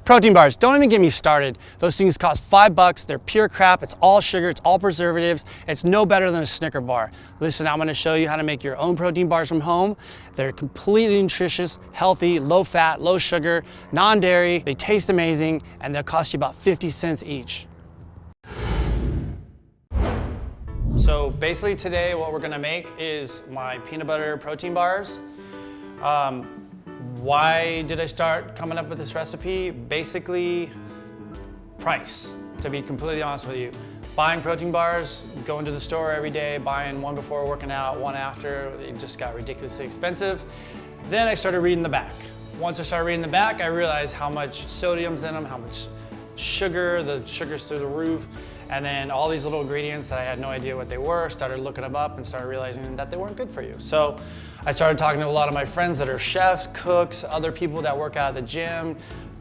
Protein bars, don't even get me started. Those things cost $5. They're pure crap. It's all sugar, it's all preservatives. It's no better than a Snicker bar. Listen, I'm gonna show you how to make your own protein bars from home. They're completely nutritious, healthy, low fat, low sugar, non-dairy. They taste amazing, and they'll cost you about 50 cents each. So basically today what we're gonna make is my peanut butter protein bars. Why did I start coming up with this recipe? Basically, price, to be completely honest with you. Buying protein bars, going to the store every day, buying one before working out, one after, it just got ridiculously expensive. Then I started reading the back. Once I started reading the back, I realized how much sodium's in them, how much sugar, the sugar's through the roof, and then all these little ingredients that I had no idea what they were, started looking them up and started realizing that they weren't good for you. So I started talking to a lot of my friends that are chefs, cooks, other people that work out at the gym,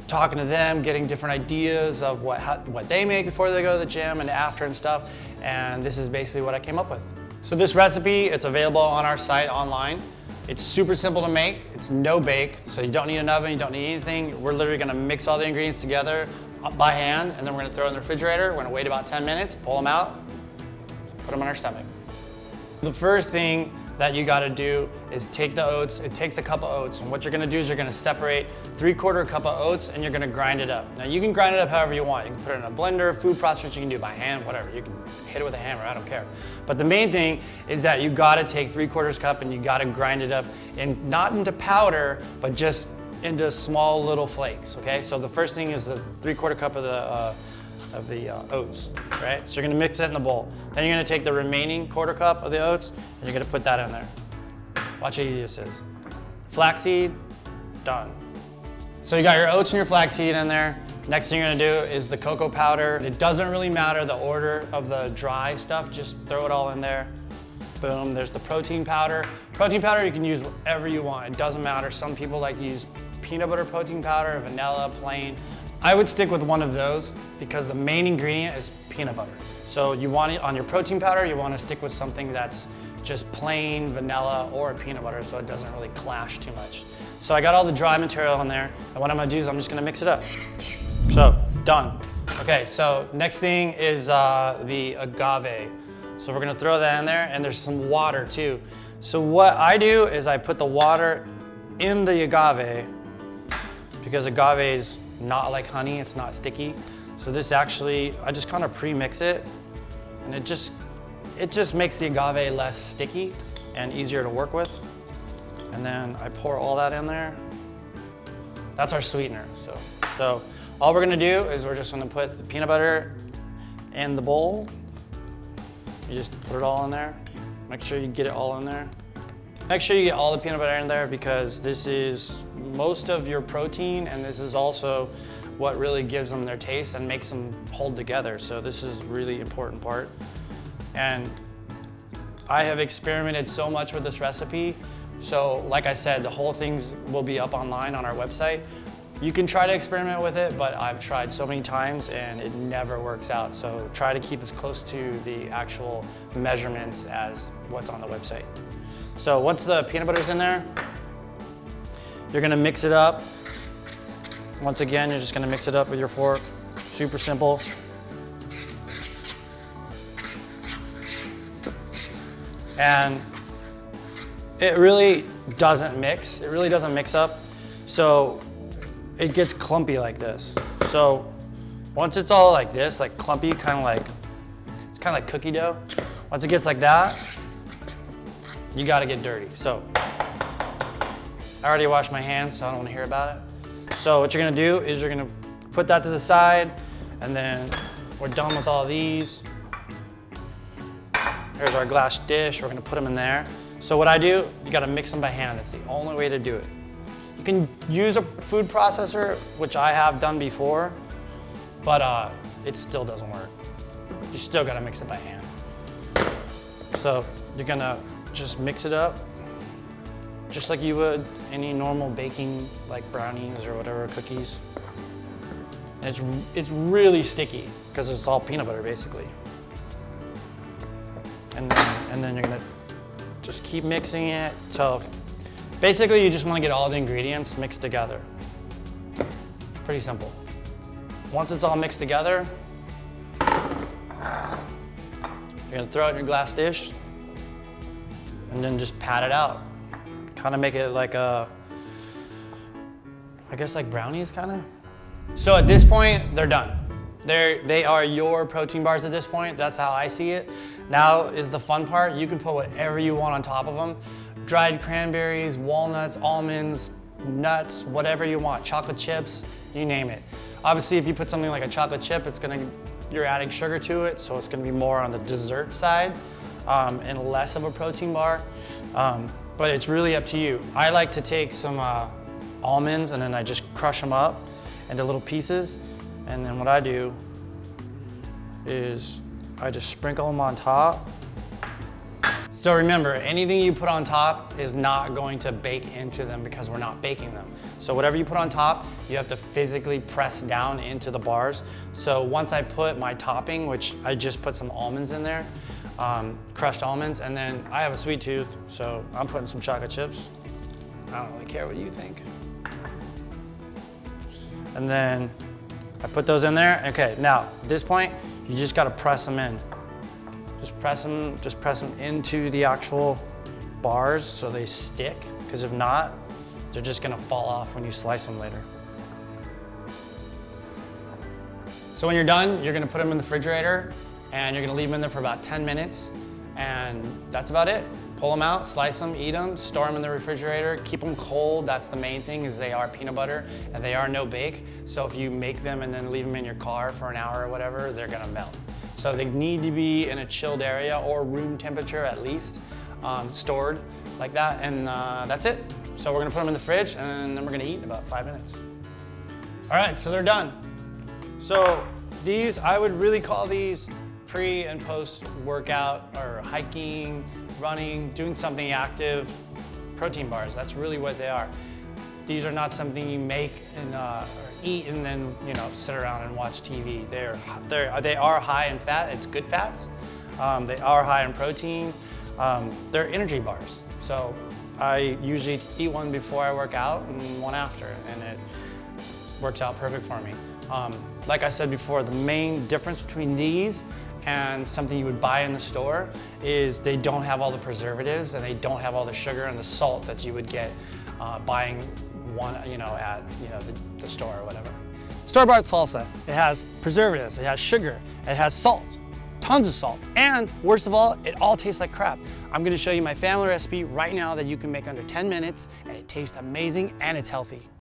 talking to them, getting different ideas of what they make before they go to the gym and after and stuff. And this is basically what I came up with. So this recipe, it's available on our site online. It's super simple to make. It's no bake, so you don't need an oven, you don't need anything. We're literally gonna mix all the ingredients together by hand, and then we're gonna throw it in the refrigerator. We're gonna wait about 10 minutes, pull them out, put them on our stomach. The first thing that you gotta do is take the oats. It takes a cup of oats, and what you're gonna do is you're gonna separate 3/4 cup of oats and you're gonna grind it up. Now you can grind it up however you want. You can put it in a blender, food processor, you can do it by hand, whatever. You can hit it with a hammer, I don't care. But the main thing is that you gotta take 3/4 cup and you gotta grind it up, and not into powder, but just into small little flakes, okay? So the first thing is the 3/4 cup of the oats, right? So you're gonna mix it in the bowl. Then you're gonna take the remaining 1/4 cup of the oats and you're gonna put that in there. Watch how easy this is. Flaxseed, done. So you got your oats and your flaxseed in there. Next thing you're gonna do is the cocoa powder. It doesn't really matter the order of the dry stuff, just throw it all in there. Boom, there's the protein powder. Protein powder, you can use whatever you want. It doesn't matter. Some people like to use peanut butter protein powder, vanilla, plain. I would stick with one of those because the main ingredient is peanut butter. So you want it on your protein powder, you want to stick with something that's just plain vanilla or peanut butter so it doesn't really clash too much. So I got all the dry material in there, and what I'm gonna do is I'm just gonna mix it up. So, done. Okay, so next thing is the agave. So we're gonna throw that in there, and there's some water too. So what I do is I put the water in the agave because agave is not like honey, it's not sticky. So this actually, I just kind of pre-mix it, and it just makes the agave less sticky and easier to work with. And then I pour all that in there. That's our sweetener. So all we're gonna do is we're just gonna put the peanut butter in the bowl. You just put it all in there. Make sure you get it all in there. Make sure you get all the peanut butter in there because this is most of your protein, and this is also what really gives them their taste and makes them hold together. So this is a really important part. And I have experimented so much with this recipe. So like I said, the whole things will be up online on our website. You can try to experiment with it, but I've tried so many times and it never works out. So try to keep as close to the actual measurements as what's on the website. So once the peanut butter's in there, you're gonna mix it up. Once again, you're just gonna mix it up with your fork. Super simple. And it really doesn't mix. It really doesn't mix up. So it gets clumpy like this. So once it's all like this, like clumpy, it's kind of like cookie dough. Once it gets like that, you gotta get dirty. So I already washed my hands, so I don't wanna hear about it. So what you're gonna do is you're gonna put that to the side, and then we're done with all these. Here's our glass dish, we're gonna put them in there. So what I do, you gotta mix them by hand. That's the only way to do it. You can use a food processor, which I have done before, but it still doesn't work. You still gotta mix it by hand. So you're gonna just mix it up, just like you would any normal baking, like brownies or whatever, cookies. And it's really sticky because it's all peanut butter basically. And then you're gonna just keep mixing it. So basically you just wanna get all the ingredients mixed together. Pretty simple. Once it's all mixed together, you're gonna throw it in your glass dish and then just pat it out. Kind of make it like I guess like brownies kind of. So at this point, they're done. They are your protein bars at this point. That's how I see it. Now is the fun part. You can put whatever you want on top of them. Dried cranberries, walnuts, almonds, nuts, whatever you want, chocolate chips, you name it. Obviously, if you put something like a chocolate chip, you're adding sugar to it, so it's gonna be more on the dessert side and less of a protein bar. But it's really up to you. I like to take some almonds and then I just crush them up into little pieces. And then what I do is I just sprinkle them on top. So remember, anything you put on top is not going to bake into them because we're not baking them. So whatever you put on top, you have to physically press down into the bars. So once I put my topping, which I just put some almonds in there, crushed almonds, and then I have a sweet tooth, so I'm putting some chocolate chips. I don't really care what you think. And then I put those in there. Okay, now at this point, you just gotta press them in. Just press them into the actual bars so they stick, because if not, they're just gonna fall off when you slice them later. So when you're done, you're gonna put them in the refrigerator and you're gonna leave them in there for about 10 minutes, and that's about it. Pull them out, slice them, eat them, store them in the refrigerator, keep them cold. That's the main thing, is they are peanut butter and they are no bake. So if you make them and then leave them in your car for an hour or whatever, they're gonna melt. So they need to be in a chilled area or room temperature at least, stored like that, and that's it. So we're gonna put them in the fridge and then we're gonna eat in about 5 minutes. All right, so they're done. So these, I would really call these pre and post workout or hiking, running, doing something active protein bars. That's really what they are. These are not something you make and or eat and then sit around and watch TV. They are high in fat. It's good fats. They are high in protein. They're energy bars. So I usually eat one before I work out and one after, and it works out perfect for me. Like I said before, the main difference between these and something you would buy in the store is they don't have all the preservatives and they don't have all the sugar and the salt that you would get buying one, at the store or whatever. Store-bought salsa, it has preservatives, it has sugar, it has salt, tons of salt, and worst of all, it all tastes like crap. I'm gonna show you my family recipe right now that you can make under 10 minutes, and it tastes amazing and it's healthy.